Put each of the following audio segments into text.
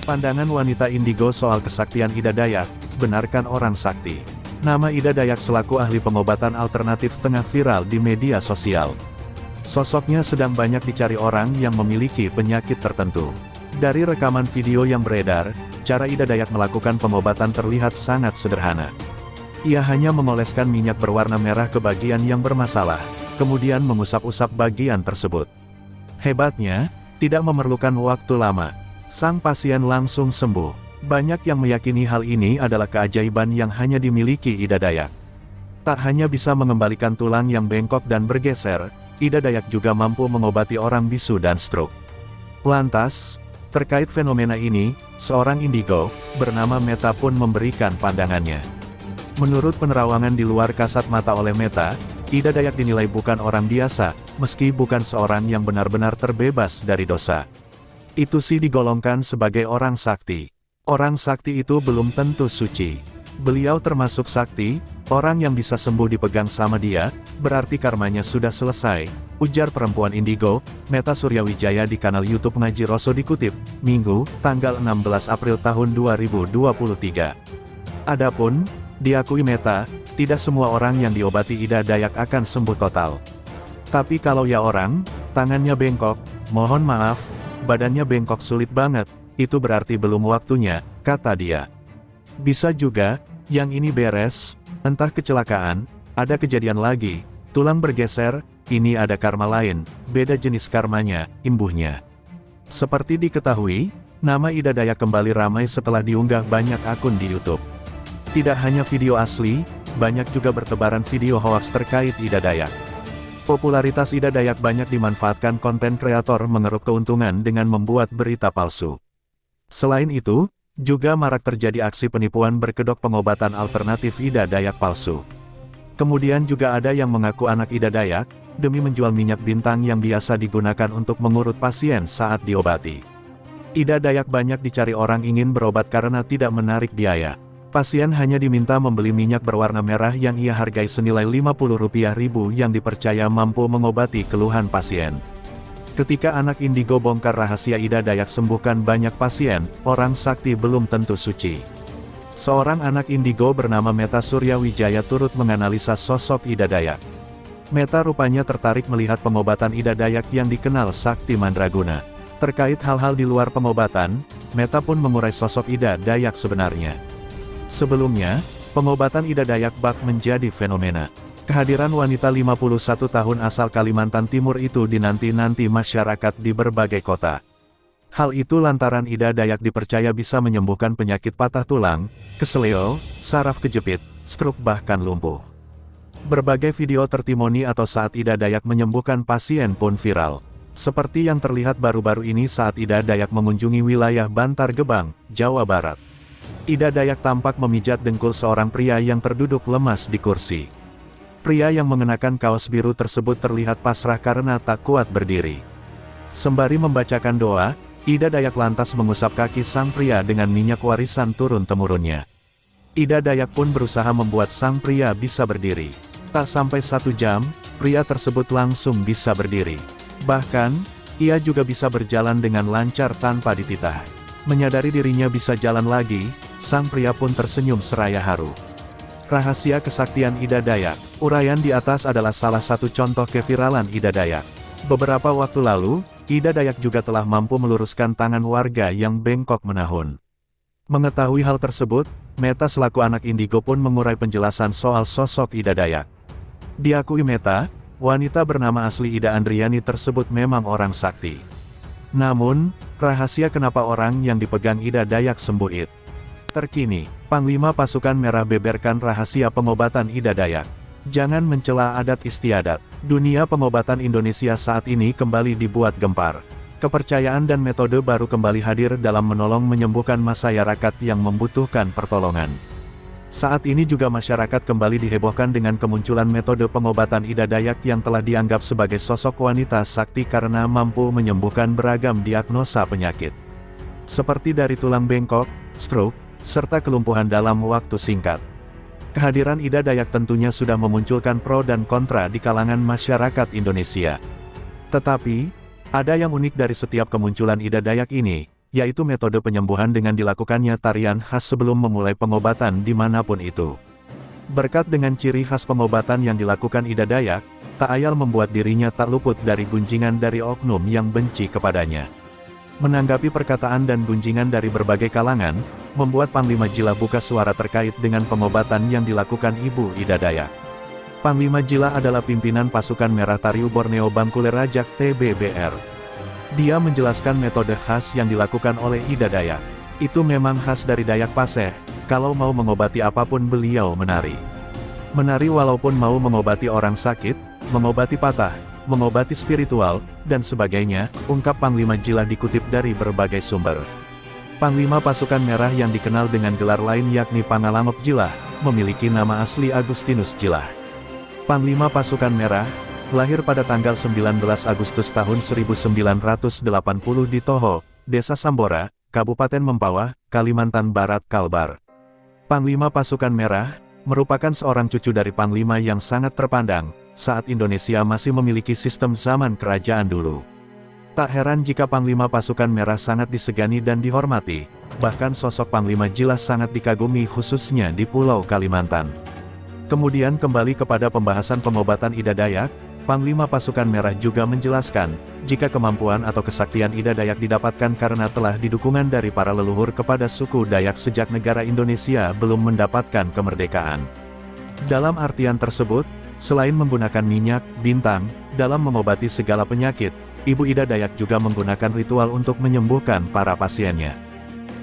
Pandangan wanita indigo soal kesaktian Ida Dayak, benarkan orang sakti. Nama Ida Dayak selaku ahli pengobatan alternatif tengah viral di media sosial. Sosoknya sedang banyak dicari orang yang memiliki penyakit tertentu. Dari rekaman video yang beredar, cara Ida Dayak melakukan pengobatan terlihat sangat sederhana. Ia hanya mengoleskan minyak berwarna merah ke bagian yang bermasalah, kemudian mengusap-usap bagian tersebut. Hebatnya, tidak memerlukan waktu lama. Sang pasien langsung sembuh. Banyak yang meyakini hal ini adalah keajaiban yang hanya dimiliki Ida Dayak. Tak hanya bisa mengembalikan tulang yang bengkok dan bergeser, Ida Dayak juga mampu mengobati orang bisu dan stroke. Lantas, terkait fenomena ini, seorang indigo, bernama Meta pun memberikan pandangannya. Menurut penerawangan di luar kasat mata oleh Meta, Ida Dayak dinilai bukan orang biasa, meski bukan seorang yang benar-benar terbebas dari dosa. Itu sih digolongkan sebagai orang sakti. Orang sakti itu belum tentu suci. Beliau termasuk sakti, orang yang bisa sembuh dipegang sama dia, berarti karmanya sudah selesai, ujar perempuan indigo, Meta Suryawijaya di kanal YouTube Ngaji Roso dikutip, Minggu, tanggal 16 April tahun 2023. Adapun, diakui Meta, tidak semua orang yang diobati Ida Dayak akan sembuh total. Tapi kalau ya orang, tangannya bengkok, mohon maaf, badannya bengkok sulit banget, itu berarti belum waktunya, kata dia. Bisa juga, yang ini beres, entah kecelakaan, ada kejadian lagi, tulang bergeser, ini ada karma lain, beda jenis karmanya, imbuhnya. Seperti diketahui, nama Ida Dayak kembali ramai setelah diunggah banyak akun di YouTube. Tidak hanya video asli, banyak juga bertebaran video hoaks terkait Ida Dayak. Popularitas Ida Dayak banyak dimanfaatkan konten kreator mengeruk keuntungan dengan membuat berita palsu. Selain itu, juga marak terjadi aksi penipuan berkedok pengobatan alternatif Ida Dayak palsu. Kemudian juga ada yang mengaku anak Ida Dayak, demi menjual minyak bintang yang biasa digunakan untuk mengurut pasien saat diobati. Ida Dayak banyak dicari orang ingin berobat karena tidak menarik biaya. Pasien hanya diminta membeli minyak berwarna merah yang ia hargai senilai Rp50.000 yang dipercaya mampu mengobati keluhan pasien. Ketika anak indigo bongkar rahasia Ida Dayak sembuhkan banyak pasien, orang sakti belum tentu suci. Seorang anak indigo bernama Meta Suryawijaya turut menganalisa sosok Ida Dayak. Meta rupanya tertarik melihat pengobatan Ida Dayak yang dikenal sakti mandraguna. Terkait hal-hal di luar pengobatan, Meta pun mengurai sosok Ida Dayak sebenarnya. Sebelumnya, pengobatan Ida Dayak bak menjadi fenomena. Kehadiran wanita 51 tahun asal Kalimantan Timur itu dinanti-nanti masyarakat di berbagai kota. Hal itu lantaran Ida Dayak dipercaya bisa menyembuhkan penyakit patah tulang, keseleo, saraf kejepit, stroke bahkan lumpuh. Berbagai video tertimoni atau saat Ida Dayak menyembuhkan pasien pun viral. Seperti yang terlihat baru-baru ini saat Ida Dayak mengunjungi wilayah Bantar Gebang, Jawa Barat. Ida Dayak tampak memijat dengkul seorang pria yang terduduk lemas di kursi. Pria yang mengenakan kaos biru tersebut terlihat pasrah karena tak kuat berdiri. Sembari membacakan doa, Ida Dayak lantas mengusap kaki sang pria dengan minyak warisan turun-temurunnya. Ida Dayak pun berusaha membuat sang pria bisa berdiri. Tak sampai 1 jam, pria tersebut langsung bisa berdiri. Bahkan, ia juga bisa berjalan dengan lancar tanpa dititah. Menyadari dirinya bisa jalan lagi, sang pria pun tersenyum seraya haru. Rahasia kesaktian Ida Dayak. Uraian di atas adalah salah satu contoh keviralan Ida Dayak. Beberapa waktu lalu, Ida Dayak juga telah mampu meluruskan tangan warga yang bengkok menahun. Mengetahui hal tersebut, Meta selaku anak indigo pun mengurai penjelasan soal sosok Ida Dayak. Diakui Meta, wanita bernama asli Ida Andriani tersebut memang orang sakti. Namun, rahasia kenapa orang yang dipegang Ida Dayak sembuh terkini, Panglima Pasukan Merah beberkan rahasia pengobatan Ida Dayak. Jangan mencela adat istiadat. Dunia pengobatan Indonesia saat ini kembali dibuat gempar. Kepercayaan dan metode baru kembali hadir dalam menolong menyembuhkan masyarakat yang membutuhkan pertolongan. Saat ini juga masyarakat kembali dihebohkan dengan kemunculan metode pengobatan Ida Dayak yang telah dianggap sebagai sosok wanita sakti karena mampu menyembuhkan beragam diagnosa penyakit. Seperti dari tulang bengkok, stroke, serta kelumpuhan dalam waktu singkat. Kehadiran Ida Dayak tentunya sudah memunculkan pro dan kontra di kalangan masyarakat Indonesia. Tetapi, ada yang unik dari setiap kemunculan Ida Dayak ini, yaitu metode penyembuhan dengan dilakukannya tarian khas sebelum memulai pengobatan dimanapun itu. Berkat dengan ciri khas pengobatan yang dilakukan Ida Dayak, tak ayal membuat dirinya tak luput dari gunjingan dari oknum yang benci kepadanya. Menanggapi perkataan dan gunjingan dari berbagai kalangan, membuat Panglima Jila buka suara terkait dengan pengobatan yang dilakukan Ibu Ida Dayak. Panglima Jila adalah pimpinan pasukan Merah Tariu Borneo Bangkule Rajak TBBR. Dia menjelaskan metode khas yang dilakukan oleh Ida Dayak. Itu memang khas dari Dayak Paseh, kalau mau mengobati apapun beliau menari. Menari walaupun mau mengobati orang sakit, mengobati patah, mengobati spiritual, dan sebagainya, ungkap Panglima Jila dikutip dari berbagai sumber. Panglima pasukan merah yang dikenal dengan gelar lain yakni Pangalangok Jilah, memiliki nama asli Agustinus Jilah. Panglima pasukan merah, lahir pada tanggal 19 Agustus tahun 1980 di Toho, Desa Sambora, Kabupaten Mempawah, Kalimantan Barat Kalbar. Panglima pasukan merah, merupakan seorang cucu dari Panglima yang sangat terpandang, saat Indonesia masih memiliki sistem zaman kerajaan dulu. Tak heran jika Panglima pasukan merah sangat disegani dan dihormati, bahkan sosok Panglima Jila sangat dikagumi khususnya di Pulau Kalimantan. Kemudian kembali kepada pembahasan pengobatan Ida Dayak, Panglima pasukan merah juga menjelaskan, jika kemampuan atau kesaktian Ida Dayak didapatkan karena telah didukungan dari para leluhur kepada suku Dayak sejak negara Indonesia belum mendapatkan kemerdekaan. Dalam artian tersebut, selain menggunakan minyak, bintang, dalam mengobati segala penyakit, Ibu Ida Dayak juga menggunakan ritual untuk menyembuhkan para pasiennya.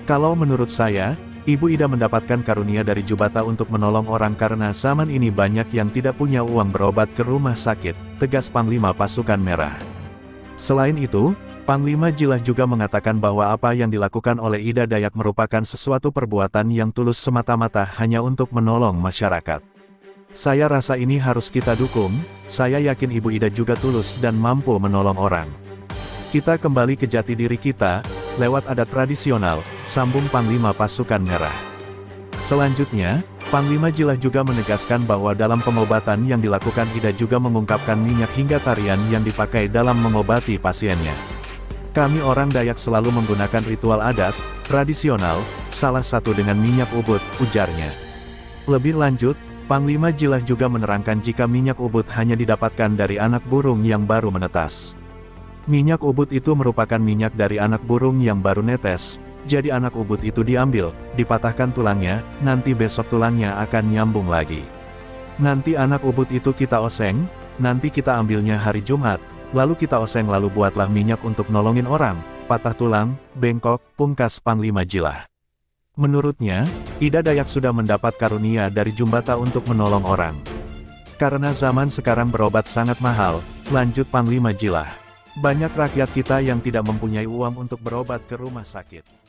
Kalau menurut saya, Ibu Ida mendapatkan karunia dari Jubata untuk menolong orang karena zaman ini banyak yang tidak punya uang berobat ke rumah sakit, tegas Panglima Pasukan Merah. Selain itu, Panglima Jilah juga mengatakan bahwa apa yang dilakukan oleh Ida Dayak merupakan sesuatu perbuatan yang tulus semata-mata hanya untuk menolong masyarakat. Saya rasa ini harus kita dukung, saya yakin Ibu Ida juga tulus dan mampu menolong orang. Kita kembali ke jati diri kita, lewat adat tradisional, sambung Panglima Pasukan Merah. Selanjutnya, Panglima Jilah juga menegaskan bahwa dalam pengobatan yang dilakukan Ida juga mengungkapkan minyak hingga tarian yang dipakai dalam mengobati pasiennya. Kami orang Dayak selalu menggunakan ritual adat, tradisional, salah satu dengan minyak ubud, ujarnya. Lebih lanjut, Panglima Jilah juga menerangkan jika minyak ubud hanya didapatkan dari anak burung yang baru menetas. Minyak ubud itu merupakan minyak dari anak burung yang baru netes, jadi anak ubud itu diambil, dipatahkan tulangnya, nanti besok tulangnya akan nyambung lagi. Nanti anak ubud itu kita oseng, nanti kita ambilnya hari Jumat, lalu kita oseng lalu buatlah minyak untuk nolongin orang, patah tulang, bengkok, pungkas Panglima Jilah. Menurutnya, Ida Dayak sudah mendapat karunia dari Jumbata untuk menolong orang. Karena zaman sekarang berobat sangat mahal, lanjut Panglima Jilah. Banyak rakyat kita yang tidak mempunyai uang untuk berobat ke rumah sakit.